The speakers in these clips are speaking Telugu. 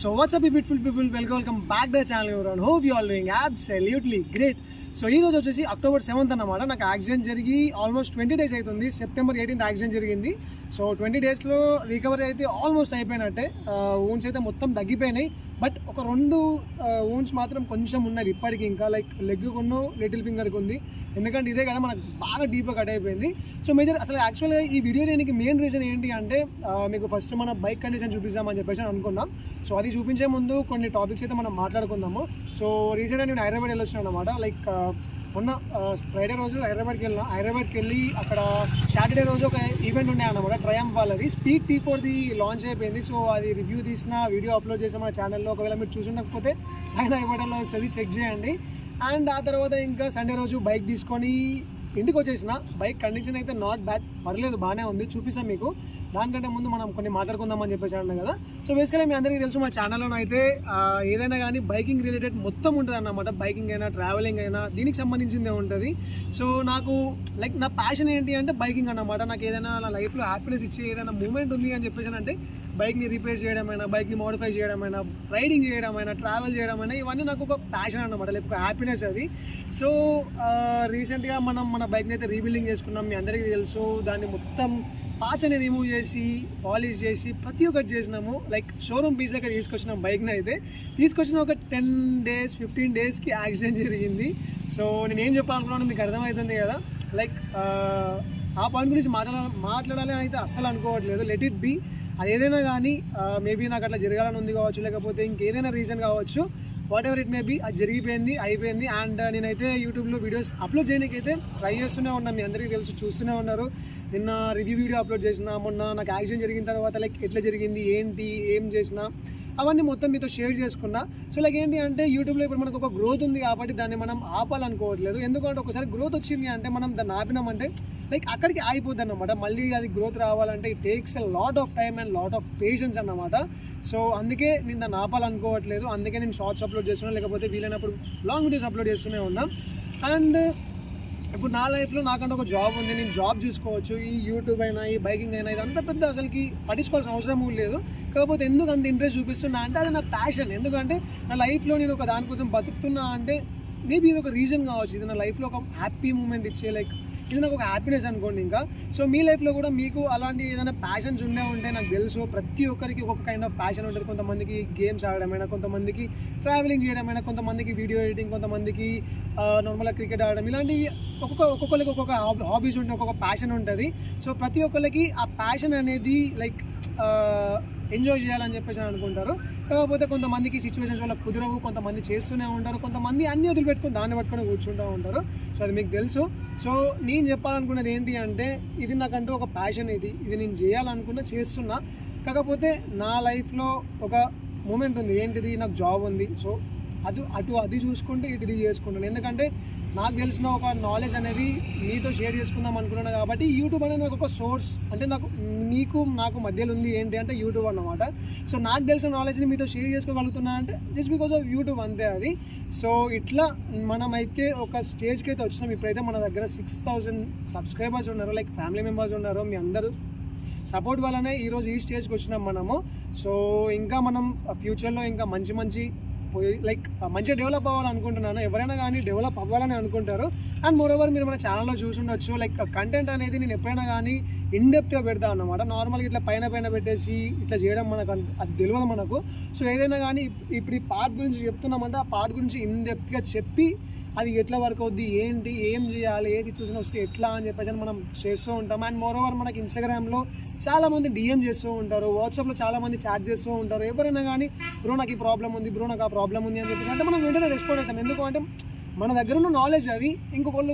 So what's up, beautiful people? Welcome back to the channel, everyone. Hope you all doing absolutely great. So ఈ రోజు వచ్చేసి October 7th అన్నమాట. నాకు యాక్సిడెంట్ జరిగి ఆల్మోస్ట్ 20 days అవుతుంది. September 18th యాక్సిడెంట్ జరిగింది. సో 20 daysలో రికవరీ అయితే ఆల్మోస్ట్ అయిపోయినట్టే. వూన్స్ అయితే మొత్తం తగ్గిపోయినాయి. బట్ ఒక 2 వూన్స్ మాత్రం కొంచెం ఉన్నది ఇప్పటికి, ఇంకా లైక్ లెగ్గుకున్న లిటిల్ ఫింగర్కి ఉంది. ఎందుకంటే ఇదే కదా మనకు బాగా డీప్గా కట్ అయిపోయింది. సో మేజర్ అసలు యాక్చువల్గా ఈ వీడియో దేనికి మెయిన్ రీజన్ ఏంటి అంటే, మీకు ఫస్ట్ మన బైక్ కండిషన్ చూపిస్తామని చెప్పేసి అనుకున్నాం. సో అది చూపించే ముందు కొన్ని టాపిక్స్ అయితే మనం మాట్లాడుకుందాము. సో రీసెంట్గా నేను హైదరాబాద్ వెళ్ళొచ్చాను అనమాట. లైక్ మొన్న ఫ్రైడే రోజు హైదరాబాద్కి వెళ్ళి అక్కడ సాటర్డే రోజు ఒక ఈవెంట్ ఉండే అన్నమాట. ట్రయంఫ్ వాళ్ళది స్పీడ్ T4ది లాంచ్ అయిపోయింది. సో అది రివ్యూ తీసిన వీడియో అప్లోడ్ చేసాం మన ఛానల్లో. ఒకవేళ మీరు చూసుండకపోతే పైన ఇవ్వడంలో వస్తుంది, చెక్ చేయండి. అండ్ ఆ తర్వాత ఇంకా సండే రోజు బైక్ తీసుకొని ఇంటికి వచ్చేసిన. బైక్ కండిషన్ అయితే నాట్ బ్యాడ్, పర్లేదు, బాగానే ఉంది, చూపిస్తాం మీకు. దానికంటే ముందు మనం కొన్ని మాట్లాడుకుందామని చెప్పేసి అన్నాం కదా. సో బేసికలీ మీ అందరికీ తెలుసు, మా ఛానల్లో అయితే ఏదైనా కానీ బైకింగ్ రిలేటెడ్ మొత్తం ఉంటుంది అన్నమాట. బైకింగ్ అయినా ట్రావెలింగ్ అయినా దీనికి సంబంధించిందే ఉంటుంది. సో నాకు లైక్ నా ప్యాషన్ ఏంటి అంటే బైకింగ్ అన్నమాట. నాకు ఏదైనా నా లైఫ్లో హ్యాపీనెస్ ఇచ్చే ఏదైనా మూమెంట్ ఉంది అని చెప్పేసి అంటే బైక్ని రిపేర్ చేయడమైనా, బైక్ని మోడిఫై చేయడమైనా, రైడింగ్ చేయడమైనా, ట్రావెల్ చేయడమైనా, ఇవన్నీ నాకు ఒక ప్యాషన్ అన్నమాట, లైక్ ఒక హ్యాపీనెస్ అది. సో రీసెంట్గా మనం మన బైక్ని అయితే రీబిల్డింగ్ చేసుకున్నాం. మీ అందరికీ తెలుసు, దాన్ని మొత్తం పార్ట్స్ అనేది రిమూవ్ చేసి పాలిష్ చేసి ప్రతి ఒక్కటి చేసినాము. లైక్ షోరూమ్ పీస్ లెక్క తీసుకొచ్చినాం బైక్ని. అయితే తీసుకొచ్చిన ఒక 10 days 15 daysకి యాక్సిడెంట్ జరిగింది. సో నేను ఏం చెప్పాలనుకున్నాను మీకు అర్థమవుతుంది కదా. లైక్ ఆ పాయింట్ గురించి మాట్లాడాలి అని అయితే అస్సలు అనుకోవట్లేదు. Let it be. అది ఏదైనా కానీ మేబీ నాకు అట్లా జరగాలని ఉంది కావచ్చు, లేకపోతే ఇంకేదైనా రీజన్ కావచ్చు, whatever it may be, అది జరిగిపోయింది, అయిపోయింది. అండ్ నేనైతే యూట్యూబ్లో వీడియోస్ అప్లోడ్ చేయడానికైతే ట్రై చేస్తూనే ఉన్నాను. మీ అందరికీ తెలుసు, చూస్తూనే ఉన్నారు. నిన్న రివ్యూ వీడియో అప్లోడ్ చేసిన, మొన్న నాకు యాక్సిడెంట్ జరిగిన తర్వాత లైక్ ఎట్లా జరిగింది, ఏంటి, ఏం చేసిన, అవన్నీ మొత్తం మీతో షేర్ చేసుకున్నా. సో లైక్ ఏంటి అంటే యూట్యూబ్లో ఇప్పుడు మనకు ఒక గ్రోత్ ఉంది కాబట్టి దాన్ని మనం ఆపాలనుకోవట్లేదు. ఎందుకంటే ఒకసారి గ్రోత్ వచ్చింది అంటే మనం దాన్ని ఆపినామంటే లైక్ అక్కడికి ఆగిపోద్ది అన్నమాట. మళ్ళీ అది గ్రోత్ రావాలంటే it takes a lot of time and lot of patience అన్నమాట. సో అందుకే నేను దాన్ని ఆపాలనుకోవట్లేదు. అందుకే నేను షార్ట్స్ అప్లోడ్ చేస్తున్నాను, లేకపోతే వీలైనప్పుడు లాంగ్ వీడియోస్ అప్లోడ్ చేస్తూనే ఉన్నాం. అండ్ ఇప్పుడు నా లైఫ్లో నాకంటే ఒక జాబ్ ఉంది, నేను జాబ్ చూసుకోవచ్చు. ఈ యూట్యూబ్ అయినా, ఈ బైకింగ్ అయినా, ఇది అంత పెద్ద అసలుకి పట్టించుకోవాల్సిన అవసరం లేదు. కాకపోతే ఎందుకు అంత ఇంట్రెస్ట్ చూపిస్తున్నా అంటే అది నా ప్యాషన్. ఎందుకంటే నా లైఫ్లో నేను ఒక దానికోసం బతుకుతున్నా అంటే మేబీ ఇది ఒక రీజన్ కావచ్చు. ఇది నా లైఫ్లో ఒక హ్యాపీ మూమెంట్ ఇచ్చే, లైక్ ఇది నాకు ఒక హ్యాపీనెస్ అనుకోండి. ఇంకా సో మీ లైఫ్లో కూడా మీకు అలాంటి ఏదైనా ప్యాషన్స్ ఉంటే నాకు తెలుసు, ప్రతి ఒక్కరికి ఒక్కొక్క కైండ్ ఆఫ్ ప్యాషన్ ఉంటుంది. కొంతమందికి గేమ్స్ ఆడడమైనా, కొంతమందికి ట్రావెలింగ్ చేయడమైనా, కొంతమందికి వీడియో ఎడిటింగ్, కొంతమందికి నార్మల్గా క్రికెట్ ఆడడం, ఇలాంటివి ఒక్కొక్కరికి ఒక్కొక్క హాబీస్ ఉంటాయి, ఒక్కొక్క ప్యాషన్ ఉంటుంది. సో ప్రతి ఒక్కరికి ఆ ప్యాషన్ అనేది లైక్ ఎంజాయ్ చేయాలని చెప్పేసి అనుకుంటారు. కాకపోతే కొంతమందికి సిచ్యువేషన్స్ వల్ల కుదరవు, కొంతమంది చేస్తూనే ఉంటారు, కొంతమంది అన్ని వదిలిపెట్టుకుని దాన్ని పట్టుకొని కూర్చుంటూ ఉంటారు. సో అది మీకు తెలుసు. సో నేను చెప్పాలనుకున్నది ఏంటి అంటే ఇది నాకంటూ ఒక ప్యాషన్, ఇది నేను చేయాలనుకున్నా, చేస్తున్నా. కాకపోతే నా లైఫ్లో ఒక మూమెంట్ ఉంది. ఏంటిది? నాకు జాబ్ ఉంది. సో అది చూసుకుంటే ఇది చేసుకుంటాను. ఎందుకంటే నాకు తెలిసిన ఒక నాలెడ్జ్ అనేది మీతో షేర్ చేసుకుందాం అనుకున్నాను కాబట్టి యూట్యూబ్ అనేది నాకు ఒక సోర్స్. అంటే నాకు మధ్యలో ఉంది ఏంటి అంటే యూట్యూబ్ అన్నమాట. సో నాకు తెలిసిన నాలెడ్జ్ని మీతో షేర్ చేసుకోగలుగుతున్నా అంటే జస్ట్ బికాజ్ ఆఫ్ యూట్యూబ్, అంతే అది. సో ఇట్లా మనమైతే ఒక స్టేజ్కి అయితే వచ్చినాం. ఇప్పుడైతే మన దగ్గర 6000 సబ్స్క్రైబర్స్ ఉన్నారు, లైక్ ఫ్యామిలీ మెంబర్స్ ఉన్నారు. మీ అందరూ సపోర్ట్ వల్లనే ఈరోజు ఈ స్టేజ్కి వచ్చినాం మనము. సో ఇంకా మనం ఫ్యూచర్లో ఇంకా మంచి లైక్ మంచిగా డెవలప్ అవ్వాలనుకుంటున్నాను. ఎవరైనా కానీ డెవలప్ అవ్వాలని అనుకుంటారు. అండ్ మోరోవర్ మీరు మన ఛానల్లో చూసుండొచ్చు, లైక్ కంటెంట్ అనేది నేను ఎప్పుడైనా కానీ ఇన్డెప్త్గా పెడతాను అన్నమాట. నార్మల్గా ఇట్లా పైన పెట్టేసి ఇట్లా చేయడం మనకు అది తెలియదు మనకు. సో ఏదైనా కానీ ఇప్పుడు ఈ పార్ట్ గురించి చెప్తున్నామంటే ఆ పార్ట్ గురించి ఇన్డెప్త్గా చెప్పి అది ఎట్లా వర్క్ అవుద్ది, ఏంటి, ఏం చేయాలి, ఏ సిచ్యువేషన్ వస్తే ఎట్లా అని చెప్పేసి మనం చేస్తూ ఉంటాం. అండ్ మోరోవర్ మనకి ఇన్స్టాగ్రామ్లో చాలామంది డిఎం చేస్తూ ఉంటారు, వాట్సాప్లో చాలామంది చాట్ చేస్తూ ఉంటారు. ఎవరైనా కానీ బ్రో నాకు ఈ ప్రాబ్లం ఉంది, బ్రో నాకు ఆ ప్రాబ్లం ఉంది అని చెప్పేసి అంటే మనం వెంటనే రెస్పాండ్ అవుతాం. ఎందుకంటే మన దగ్గర ఉన్న నాలెడ్జ్ అది ఇంకొకళ్ళు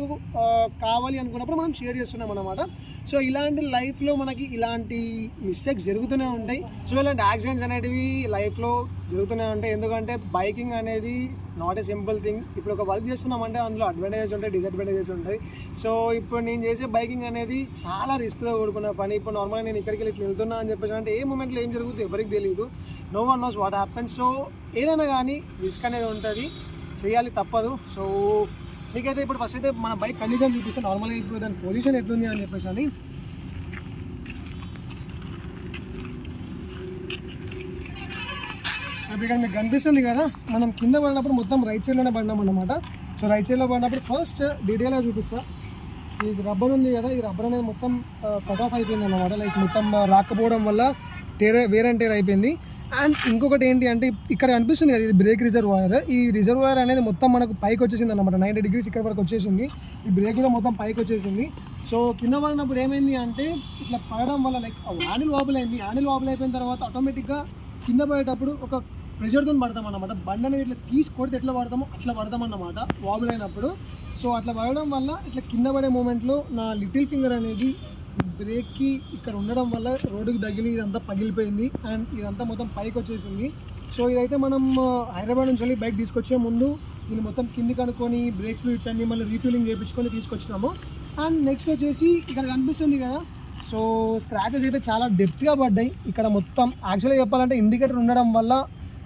కావాలి అనుకున్నప్పుడు మనం షేర్ చేస్తున్నాం అన్నమాట. సో ఇలాంటి లైఫ్లో మనకి ఇలాంటి మిస్టేక్స్ జరుగుతూనే ఉంటాయి. సో ఇలాంటి యాక్సిడెంట్స్ అనేటివి లైఫ్లో జరుగుతూనే ఉంటాయి. ఎందుకంటే బైకింగ్ అనేది నాట్ ఏ సింపుల్ థింగ్. ఇప్పుడు ఒక వర్క్ చేస్తున్నామంటే అందులో అడ్వాంటేజెస్ ఉంటాయి, డిసడ్వాంటేజెస్ ఉంటాయి. సో ఇప్పుడు నేను చేసే బైకింగ్ అనేది చాలా రిస్క్తో కూడుకున్న పని. ఇప్పుడు నార్మల్గా నేను ఇక్కడికి ఇట్లా వెళ్తున్నా అని చెప్పేసి అంటే ఏ మూమెంట్లో ఏం జరుగుతుందో ఎవరికి తెలియదు. No one knows what happens. So ఏదైనా కానీ రిస్క్ అనేది ఉంటుంది, చేయాలి, తప్పదు. సో మీకైతే ఇప్పుడు ఫస్ట్ అయితే మన బైక్ కండిషన్ చూపిస్తే నార్మల్గా ఇప్పుడు దాని పొజిషన్ ఎట్లుంది అని చెప్పేసి అని. సో ఇక్కడ మీకు కనిపిస్తుంది కదా, మనం కింద పడినప్పుడు మొత్తం రైట్ సైడ్లోనే పడినాం అన్నమాట. సో రైట్ సైడ్లో పడినప్పుడు ఫస్ట్ డీటెయిల్గా చూపిస్తా. ఈ రబ్బర్ ఉంది కదా, ఈ రబ్బర్ అనేది మొత్తం కట్ ఆఫ్ అయిపోయింది అన్నమాట. లైక్ మొత్తం రాకపోవడం వల్ల వేర్ అండ్ టేర్ అయిపోయింది. అండ్ ఇంకొకటి ఏంటి అంటే ఇక్కడ కనిపిస్తుంది కదా, ఇది బ్రేక్ రిజర్వాయర్. ఈ రిజర్వాయర్ అనేది మొత్తం మనకు పైకి వచ్చేసింది అన్నమాట, 90 degrees ఇక్కడ వరకు వచ్చేసింది. ఈ బ్రేక్ కూడా మొత్తం పైకి వచ్చేసింది. సో కింద పడినప్పుడు ఏమైంది అంటే ఇట్లా పడడం వల్ల లైక్ హ్యాండిల్ వాబుల్ అయింది. హ్యాండిల్ వాబుల్ అయిపోయిన తర్వాత ఆటోమేటిక్గా కింద పడేటప్పుడు ఒక ప్రెషర్తో పడతాం అన్నమాట. బండి అనేది ఇట్లా తీసి కొడితే ఎట్లా పడతామో అట్లా పడతామన్నమాట వాబుల్ అయినప్పుడు. సో అట్లా పడడం వల్ల ఇట్లా కింద పడే మూమెంట్లో నా లిటిల్ ఫింగర్ అనేది బ్రేక్కి ఇక్కడ ఉండడం వల్ల రోడ్డుకి తగిలి ఇదంతా పగిలిపోయింది. అండ్ ఇదంతా మొత్తం పైకి వచ్చేసింది. సో ఇదైతే మనం హైదరాబాద్ నుంచి వెళ్ళి బైక్ తీసుకొచ్చే ముందు దీన్ని మొత్తం కిందికి అనుకొని బ్రేక్ ఫ్లూయిడ్స్ అన్ని మళ్ళీ రీఫిల్లింగ్ చేయించుకొని తీసుకొచ్చినాము. అండ్ నెక్స్ట్ వచ్చేసి ఇక్కడ కనిపిస్తుంది కదా, సో స్క్రాచెస్ అయితే చాలా డెప్త్గా పడ్డాయి ఇక్కడ మొత్తం. యాక్చువల్గా చెప్పాలంటే ఇండికేటర్ ఉండడం వల్ల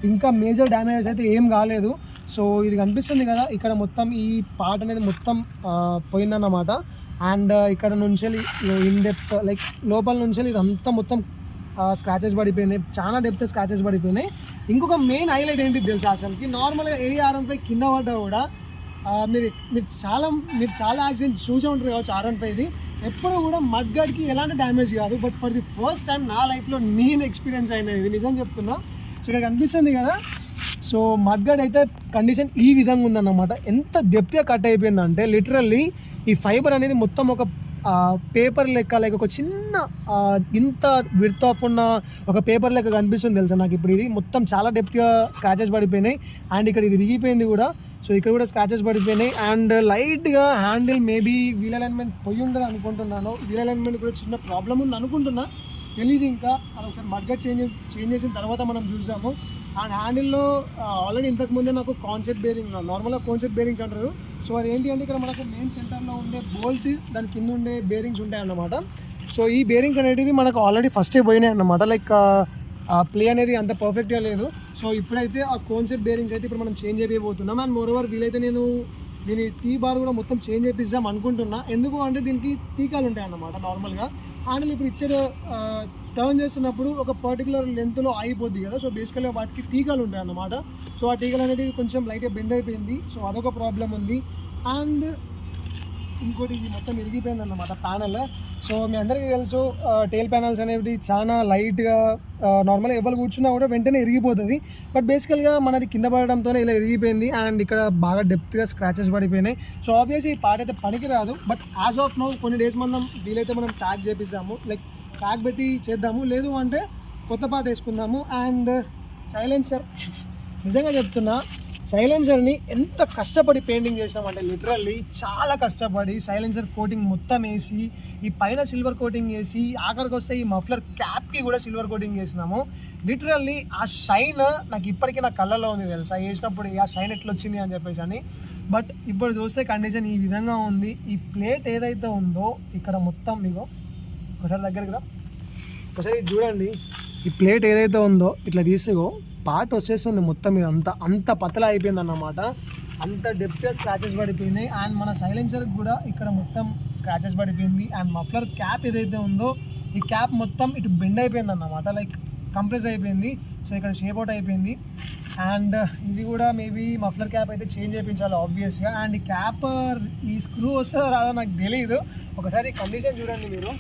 ఇంకా మేజర్ డ్యామేజెస్ అయితే ఏం కాలేదు. సో ఇది కనిపిస్తుంది కదా, ఇక్కడ మొత్తం ఈ పార్ట్ అనేది మొత్తం పోయిందన్నమాట. అండ్ ఇక్కడ నుంచి ఇన్ డెప్త్ లైక్ లోపల నుంచి ఇదంతా మొత్తం స్క్రాచెస్ పడిపోయినాయి, చాలా డెప్త్ స్క్రాచెస్ పడిపోయినాయి. ఇంకొక మెయిన్ హైలైట్ ఏంటి తెలుసా, అసలుకి నార్మల్గా AR15 కింద పడ్డా కూడా మీరు చాలా యాక్సిడెంట్ చూసే ఉంటారు కావచ్చు. R15 ఎప్పుడు కూడా మడ్ గార్డ్కి ఎలాంటి డ్యామేజ్ కాదు. But for the first time నా లైఫ్లో నేను ఎక్స్పీరియన్స్ అయినది, ఇది నిజం చెప్తున్నా. సో ఇక్కడ కనిపిస్తుంది కదా, సో మడ్ గార్డ్ అయితే కండిషన్ ఈ విధంగా ఉందన్నమాట. ఎంత డెప్త్గా కట్ అయిపోయిందంటే లిటరల్లీ ఈ ఫైబర్ అనేది మొత్తం ఒక పేపర్ లెక్క, లైక్ ఒక చిన్న ఇంత విడ్త్ ఆఫ్ ఉన్న ఒక పేపర్ లెక్క కనిపిస్తుంది తెలుసా నాకు. ఇప్పుడు ఇది మొత్తం చాలా డెప్త్గా స్క్రాచెస్ పడిపోయినాయి. అండ్ ఇక్కడ ఇది విరిగిపోయింది కూడా. సో ఇక్కడ కూడా స్క్రాచెస్ పడిపోయినాయి. అండ్ లైట్గా హ్యాండిల్ మేబీ వీల్ అలైన్మెంట్ పోయి ఉండదు అనుకుంటున్నాను. వీల్ అలైన్మెంట్ కూడా చిన్న ప్రాబ్లం ఉంది అనుకుంటున్నా, తెలీదు ఇంకా. అది ఒకసారి మడ్ గార్డ్ చేంజ్ చేసిన తర్వాత మనం చూసాము. అండ్ హ్యాండిల్లో ఆల్రెడీ ఇంతకుముందే నాకు కాన్సెప్ట్ బేరింగ్, నార్మల్గా కాన్సెప్ట్ బేరింగ్స్ అంటారు. సో అది ఏంటి అంటే ఇక్కడ మనకు మెయిన్ సెంటర్లో ఉండే బోల్ట్, దాని కింద ఉండే బేరింగ్స్ ఉంటాయి అన్నమాట. సో ఈ బేరింగ్స్ అనేటివి మనకు ఆల్రెడీ ఫస్టే పోయినాయి అన్నమాట. లైక్ ప్లే అనేది అంత పర్ఫెక్ట్గా లేదు. సో ఇప్పుడైతే ఆ కాన్సెప్ట్ బేరింగ్స్ అయితే ఇప్పుడు మనం చేంజ్ చేయబోతున్నాం. అండ్ మోర్ ఓవర్ వీలైతే నేను దీని టీ బార్ కూడా మొత్తం చేంజ్ చేపిద్దాం అనుకుంటున్నా. ఎందుకు అంటే దీనికి టీకాలు ఉంటాయి అన్నమాట నార్మల్గా. హ్యాండిల్ ఇప్పుడు ఇచ్చే టర్న్ చేస్తున్నప్పుడు ఒక పర్టికులర్ లెంత్లో ఆగిపోద్ది కదా. సో బేసికల్గా వాటికి టీకాలు ఉంటాయి అన్నమాట. సో ఆ టీకాలు అనేది కొంచెం లైట్గా బెండ్ అయిపోయింది. సో అదొక ప్రాబ్లం ఉంది. అండ్ ఇంకోటి ఇది మొత్తం ఇరిగిపోయింది అన్నమాట ప్యానల్. సో మీ అందరికీ తెలుసు టైల్ ప్యానల్స్ అనేవి చాలా లైట్గా నార్మల్గా ఎవరు కూర్చున్నా కూడా వెంటనే ఇరిగిపోతుంది. బట్ బేసికల్గా మనది కింద పడడంతోనే ఇలా ఇరిగిపోయింది. అండ్ ఇక్కడ బాగా డెప్త్గా స్క్రాచెస్ పడిపోయినాయి. సో ఆబ్వియస్లీ ఈ పార్ట్ అయితే పనికి రాదు. బట్ యాజ్ ఆఫ్ నౌ కొన్ని డేస్ మనం వీలైతే మనం ట్యాగ్ చేపిస్తాము, లైక్ ట్యాగ్ పెట్టి చేద్దాము, లేదు అంటే కొత్త పార్ట్ వేసుకుందాము. అండ్ సైలెన్సర్, నిజంగా చెప్తున్నా, సైలెన్సర్ని ఎంత కష్టపడి పెయింటింగ్ చేసినామంటే లిటరల్లీ చాలా కష్టపడి సైలెన్సర్ కోటింగ్ మొత్తం వేసి, ఈ పైన సిల్వర్ కోటింగ్ వేసి, ఆఖరికి వస్తే ఈ మఫ్లర్ క్యాప్కి కూడా సిల్వర్ కోటింగ్ చేసినాము. లిటరల్లీ ఆ షైన్ నాకు ఇప్పటికీ నా కళ్ళలో ఉంది తెలుసా, వేసినప్పుడు ఆ షైన్ ఎట్లా వచ్చింది అని చెప్పేసి అని. బట్ ఇప్పుడు చూస్తే కండిషన్ ఈ విధంగా ఉంది. ఈ ప్లేట్ ఏదైతే ఉందో ఇక్కడ మొత్తం మీకు ఒకసారి దగ్గరికి రా, ఒకసారి చూడండి. ఈ ప్లేట్ ఏదైతే ఉందో ఇట్లా తీసుకో, పార్ట్ వచ్చేస్తుంది మొత్తం ఇదంతా అంత పతలా అయిపోయింది అన్నమాట. అంత డెప్త్గా స్క్రాచెస్ పడిపోయినాయి. అండ్ మన సైలెన్సర్కి కూడా ఇక్కడ మొత్తం స్క్రాచెస్ పడిపోయింది. అండ్ మఫ్లర్ క్యాప్ ఏదైతే ఉందో ఈ క్యాప్ మొత్తం ఇటు బెండ్ అయిపోయింది అన్నమాట, లైక్ కంప్రెస్ అయిపోయింది. సో ఇక్కడ షేప్ అవుట్ అయిపోయింది. అండ్ ఇది కూడా మేబీ మఫ్లర్ క్యాప్ అయితే చేంజ్ చేయించాలి ఆబ్వియస్గా. అండ్ ఈ క్యాప్ ఈ స్క్రూ వస్తుందో రాదో నాకు తెలియదు. ఒకసారి కండిషన్ చూడండి మీరు.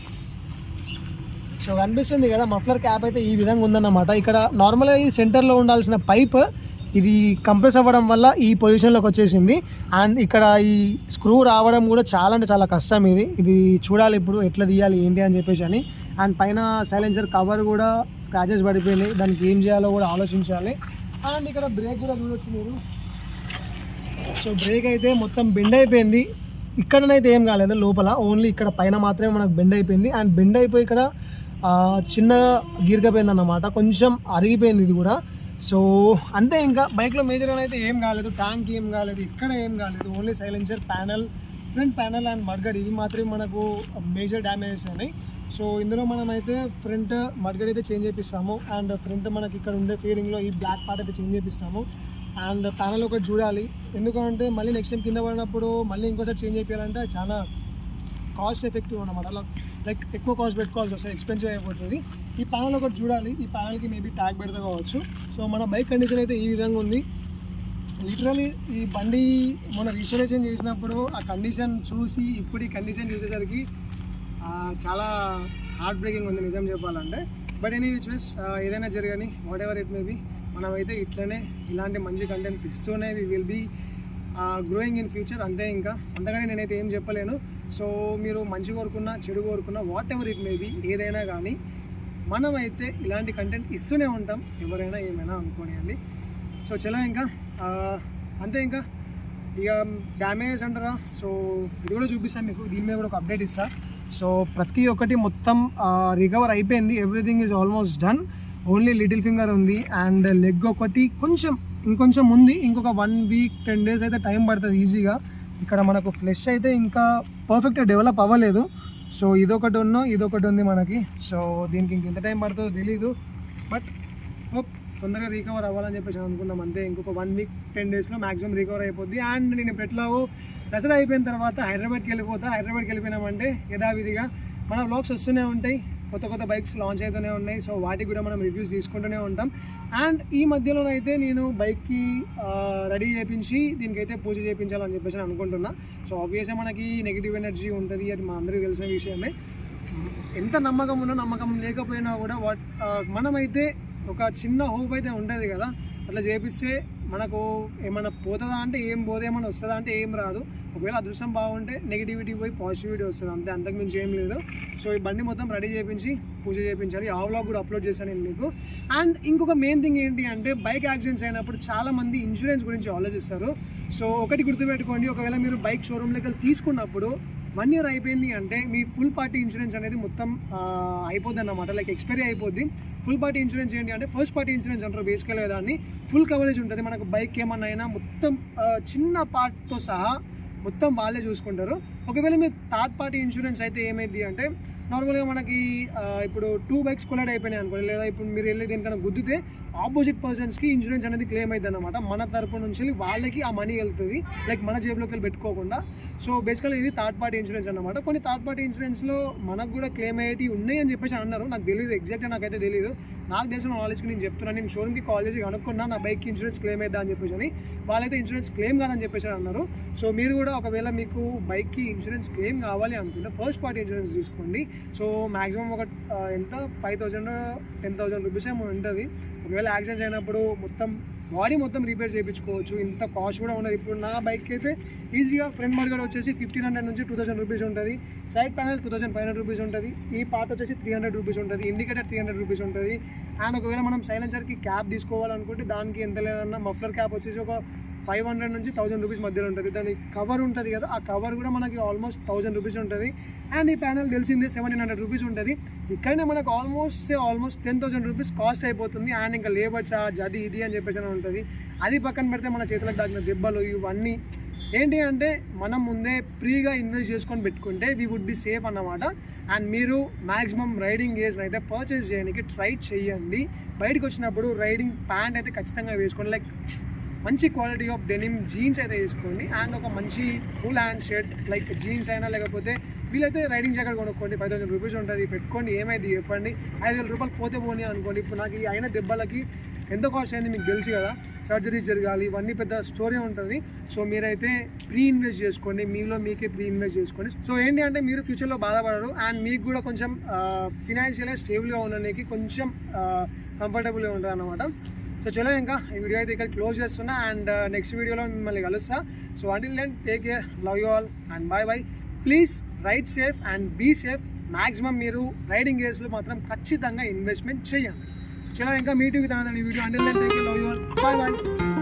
సో కనిపిస్తుంది కదా, మఫ్లర్ క్యాప్ అయితే ఈ విధంగా ఉందన్నమాట. ఇక్కడ నార్మల్గా ఈ సెంటర్లో ఉండాల్సిన పైప్ ఇది కంప్రెస్ అవ్వడం వల్ల ఈ పొజిషన్లోకి వచ్చేసింది. అండ్ ఇక్కడ ఈ స్క్రూ రావడం కూడా చాలా అంటే చాలా కష్టం. ఇది చూడాలి ఇప్పుడు ఎట్లా తీయాలి ఏంటి అని చెప్పేసి అని. అండ్ పైన సైలెన్సర్ కవర్ కూడా స్క్రాచెస్ పడిపోయినాయి, దానికి ఏం చేయాలో కూడా ఆలోచించాలి. అండ్ ఇక్కడ బ్రేక్ కూడా చూడొచ్చు మీరు. సో బ్రేక్ అయితే మొత్తం బెండ్ అయిపోయింది. ఇక్కడనైతే ఏం కాలేదు, లోపల ఓన్లీ ఇక్కడ పైన మాత్రమే మనకు బెండ్ అయిపోయింది. అండ్ బెండ్ అయిపోయి ఇక్కడ చిన్న గీరకపోయింది అన్నమాట, కొంచెం అరిగిపోయింది ఇది కూడా. సో అంతే, ఇంకా బైక్లో మేజర్ అయితే ఏం కాలేదు, ట్యాంక్ ఏం కాలేదు, ఇక్కడ ఏం కాలేదు. Only silencer panel, front panel and mudguard ఇవి మాత్రమే మనకు మేజర్ డ్యామేజెస్ అయినాయి. సో ఇందులో మనమైతే ఫ్రంట్ మడ్గార్డ్ అయితే చేంజ్ చేపిస్తాము. అండ్ ఫ్రంట్ మనకి ఇక్కడ ఉండే ఫీడింగ్లో ఈ బ్లాక్ పార్ట్ అయితే చేంజ్ చేపిస్తాము. అండ్ ప్యానల్ ఒకటి చూడాలి, ఎందుకంటే మళ్ళీ నెక్స్ట్ టైం కింద పడినప్పుడు మళ్ళీ ఇంకోసారి చేంజ్ చేయాలంటే చాలా కాస్ట్ ఎఫెక్టివ్ అన్నమాట. అలా లైక్ ఎక్కువ కాస్ట్ పెట్టుకోవాల్సి వస్తుంది, ఎక్స్పెన్సివ్ అయిపోతుంది. ఈ ప్యానల్ ఒకటి చూడాలి, ఈ ప్యానల్కి మేబీ ట్యాగ్ పెడతా కావచ్చు. సో మన బైక్ కండిషన్ అయితే ఈ విధంగా ఉంది. లిటరలీ ఈ బండి మొన్న రిజిస్ట్రేషన్ చేసినప్పుడు ఆ కండిషన్ చూసి ఇప్పుడు ఈ కండిషన్ చూసేసరికి చాలా హార్ట్ బ్రేకింగ్ ఉంది నిజం చెప్పాలంటే. బట్ ఎనీ విచ్ మీన్స్ ఏదైనా జరగని whatever it may be, మనమైతే ఇట్లనే ఇలాంటి మంచి కంటెంట్ ఇస్తూనే we will be growing in future. అంతే, ఇంకా అంతగానే నేనైతే ఏం చెప్పలేను. సో మీరు మంచి కోరుకున్నా చెడు కోరుకున్నా whatever it may be, ఏదైనా కానీ మనమైతే ఇలాంటి కంటెంట్ ఇస్తూనే ఉంటాం, ఎవరైనా ఏమైనా అనుకోనియండి. సో చలో ఇంకా అంతే. ఇంకా ఇక డ్యామేజ్ అంటారా, సో ఇది కూడా చూపిస్తాను మీకు, దీని మీద కూడా ఒక అప్డేట్ ఇస్తా. సో ప్రతి ఒక్కటి మొత్తం రికవర్ అయిపోయింది, everything is almost done. Only little finger ఉంది అండ్ లెగ్ ఒకటి ఇంకొంచెం ఉంది. ఇంకొక 1 వీక్ 10 డేస్ అయితే టైం పడుతుంది ఈజీగా. ఇక్కడ మనకు ఫ్లెష్ అయితే ఇంకా పర్ఫెక్ట్గా డెవలప్ అవ్వలేదు. సో ఇదొకటి ఉంది మనకి. సో దీనికి ఇంకెంత టైం పడుతుందో తెలీదు, బట్ తొందరగా రికవర్ అవ్వాలని చెప్పేసి అనుకుందాం అంతే. ఇంకొక 1 వీక్ 10 డేస్లో మ్యాక్సిమం రికవర్ అయిపోద్ది. అండ్ నేను ఇప్పుడు ఎట్లాగో దసరా అయిపోయిన తర్వాత హైదరాబాద్కి వెళ్ళిపోయినామంటే యథావిధిగా మన వ్లాగ్స్ వస్తూనే ఉంటాయి, కొత్త బైక్స్ లాంచ్ అవుతూనే ఉన్నాయి. సో వాటికి కూడా మనం రివ్యూస్ తీసుకుంటూనే ఉంటాం. అండ్ ఈ మధ్యలోనైతే నేను బైక్కి రెడీ చేయించి దీనికైతే పూజ చేయించాలని చెప్పేసి అనుకుంటున్నా. సో ఆబ్వియస్గా మనకి నెగిటివ్ ఎనర్జీ ఉంటుంది, అది మా అందరికీ తెలిసిన విషయమే. ఎంత నమ్మకం ఉన్నా నమ్మకం లేకపోయినా కూడా మనమైతే ఒక చిన్న హోప్ అయితే ఉంటుంది కదా, అట్లా చేపిస్తే మనకు ఏమైనా పోతుందా అంటే ఏం పోదు, ఏమైనా వస్తుందా అంటే ఏం రాదు. ఒకవేళ అదృష్టం బాగుంటే నెగిటివిటీ పోయి పాజిటివిటీ వస్తుంది, అంతే, అంతకుమించి ఏం లేదు. సో ఈ బండి మొత్తం రెడీ చేయించి పూజ చేయించాలి. ఆ వ్లాగ్ కూడా అప్లోడ్ చేశాను నేను మీకు. అండ్ ఇంకొక మెయిన్ థింగ్ ఏంటి అంటే బైక్ యాక్సిడెంట్స్ అయినప్పుడు చాలామంది ఇన్సూరెన్స్ గురించి ఆలోచిస్తారు. సో ఒకటి గుర్తుపెట్టుకోండి, ఒకవేళ మీరు బైక్ షోరూమ్లోకి తీసుకున్నప్పుడు 1 year అయిపోయింది అంటే మీ ఫుల్ పార్టీ ఇన్సూరెన్స్ అనేది మొత్తం అయిపోద్ది అన్నమాట, లైక్ ఎక్స్పైరీ అయిపోద్ది. ఫుల్ పార్టీ ఇన్సూరెన్స్ ఏంటి అంటే ఫస్ట్ పార్టీ ఇన్సూరెన్స్ అంటారు బేసికల్గా దాన్ని. ఫుల్ కవరేజ్ ఉంటుంది, మనకు బైక్ ఏమన్నా అయినా మొత్తం చిన్న పార్ట్తో సహా మొత్తం వాళ్ళే చూసుకుంటారు. ఒకవేళ మీరు థర్డ్ పార్టీ ఇన్సూరెన్స్ అయితే ఏమైంది అంటే నార్మల్గా మనకి ఇప్పుడు 2 బైక్స్ కొలైడ్ అయిపోయినాయి అనుకోండి, లేదా ఇప్పుడు మీరు వెళ్ళి దేనికన్నా గుద్దితే ఆపోజిట్ పర్సన్స్కి ఇన్సూరెన్స్ అనేది క్లెయిమ్ అవుతుంది అనమాట. మన తరపు నుంచి వాళ్ళకి ఆ మనీ వెళ్తుంది, లైక్ మన జేబులోకి వెళ్ళి పెట్టుకోకుండా. సో బేసికల్గా ఇది థర్డ్ పార్టీ ఇన్సూరెన్స్ అనమాట. కొన్ని థర్డ్ పార్టీ ఇన్సూరెన్స్లో మనకు కూడా క్లెయిమ్ అయ్యేవి ఉన్నాయి అని చెప్పేసి అన్నారు, నాకు తెలియదు ఎగ్జాక్ట్గా, నాకైతే తెలియదు. నాకు తెలిసిన నాలెడ్జ్కి నేను చెప్తున్నాను. నేను షోరూమ్కి కాల్ చేసి కనుక్కున్నా నా బైక్ ఇన్సూరెన్స్ క్లెయిమ్ అవుతుందా అని చెప్పేసి, అని వాళ్ళైతే ఇన్సూరెన్స్ క్లెయిమ్ కాదని చెప్పేసి అన్నారు. సో మీరు కూడా ఒకవేళ మీకు బైక్కి ఇన్సూరెన్స్ క్లెయిమ్ కావాలి అనుకుంటే ఫస్ట్ పార్టీ ఇన్సూరెన్స్ తీసుకోండి. సో మ్యాక్సిమం ఒక ఎంత 5,000 10,000 రూపీస్ ఏమో ఉంటుంది. ఒకవేళ యాక్సిడెంట్ అయినప్పుడు మొత్తం బాడీ మొత్తం రిపేర్ చేయించుకోవచ్చు, ఇంత కాస్ట్ కూడా ఉండదు. ఇప్పుడు నా బైక్ అయితే ఈజీగా ఫ్రంట్ మర్గడ్ వచ్చేసి 1,500 నుంచి 2,000 రూపీస్ ఉంటుంది, సైడ్ ప్యానల్ 2,500 రూపీస్ ఉంటుంది, ఈ పార్ట్ వచ్చేసి 300 రూపీస్ ఉంటుంది, ఇండికేటర్ 300 రూపీస్ ఉంటుంది. అండ్ ఒకవేళ మనం సైలెన్సర్కి క్యాప్ తీసుకోవాలనుకుంటే దానికి ఎంత లేదన్నా మఫ్లర్ క్యాప్ వచ్చేసి ఒక 500 నుంచి 1000 రూపీస్ మధ్యలో ఉంటుంది. దాని కవర్ ఉంటుంది కదా, ఆ కవర్ కూడా మనకి ఆల్మోస్ట్ 1000 రూపీస్ ఉంటుంది. అండ్ ఈ ప్యానల్ తెలిసిందే 1,700 రూపీస్ ఉంటుంది. ఇక్కడనే మనకు ఆల్మోస్ట్ 10,000 రూపీస్ కాస్ట్ అయిపోతుంది. అండ్ ఇంకా లేబర్ ఛార్జ్ అది ఇది అని చెప్పేసి ఉంటుంది. అది పక్కన పెడితే మన చేతులకు తాకిన దెబ్బలు ఇవన్నీ ఏంటి అంటే మనం ముందే ఫ్రీగా ఇన్వెస్ట్ చేసుకొని పెట్టుకుంటే వీ వుడ్ బి సేఫ్ అన్నమాట. అండ్ మీరు మ్యాక్సిమం రైడింగ్ గేర్స్ అయితే పర్చేస్ చేయడానికి ట్రై చేయండి. బయటకు వచ్చినప్పుడు రైడింగ్ ప్యాంట్ అయితే ఖచ్చితంగా వేసుకోండి, లైక్ మంచి క్వాలిటీ ఆఫ్ డెనిమ్ జీన్స్ అయితే వేసుకోండి. అండ్ ఒక మంచి full hand shirt like jeans అయినా, లేకపోతే వీలైతే రైడింగ్ జాకెట్ కొనుక్కోండి, 5,000 రూపీస్ ఉంటుంది, పెట్టుకోండి. ఏమైంది చెప్పండి, 5,000 రూపాయలు పోతే పోనీ అనుకోండి. ఇప్పుడు నాకు ఈ అయిన దెబ్బలకి ఎంత కాస్ట్ అయింది మీకు తెలుసు కదా, సర్జరీస్ జరగాలి, ఇవన్నీ పెద్ద స్టోరీ ఉంటుంది. సో మీరైతే ప్రీ ఇన్వెస్ట్ చేసుకోండి, మీకే ప్రీ ఇన్వెస్ట్ చేసుకోండి. సో ఏంటి అంటే మీరు ఫ్యూచర్లో బాధపడరు అండ్ మీకు కూడా కొంచెం ఫినాన్షియల్గా స్టేబుల్గా ఉండడానికి కొంచెం కంఫర్టబుల్గా ఉంటుంది అన్నమాట. సో చలో ఇంకా ఈ వీడియో అయితే ఇక్కడ క్లోజ్ చేస్తున్నా అండ్ నెక్స్ట్ వీడియోలో మిమ్మల్ని కలుస్తా. So until then take care, love you all and bye. Please ride safe and be safe. Maximum మీరు రైడింగ్ గేర్స్లో మాత్రం ఖచ్చితంగా ఇన్వెస్ట్మెంట్ చేయండి. చలో ఇంకా meeting with another video. Until then take care, love you all, bye.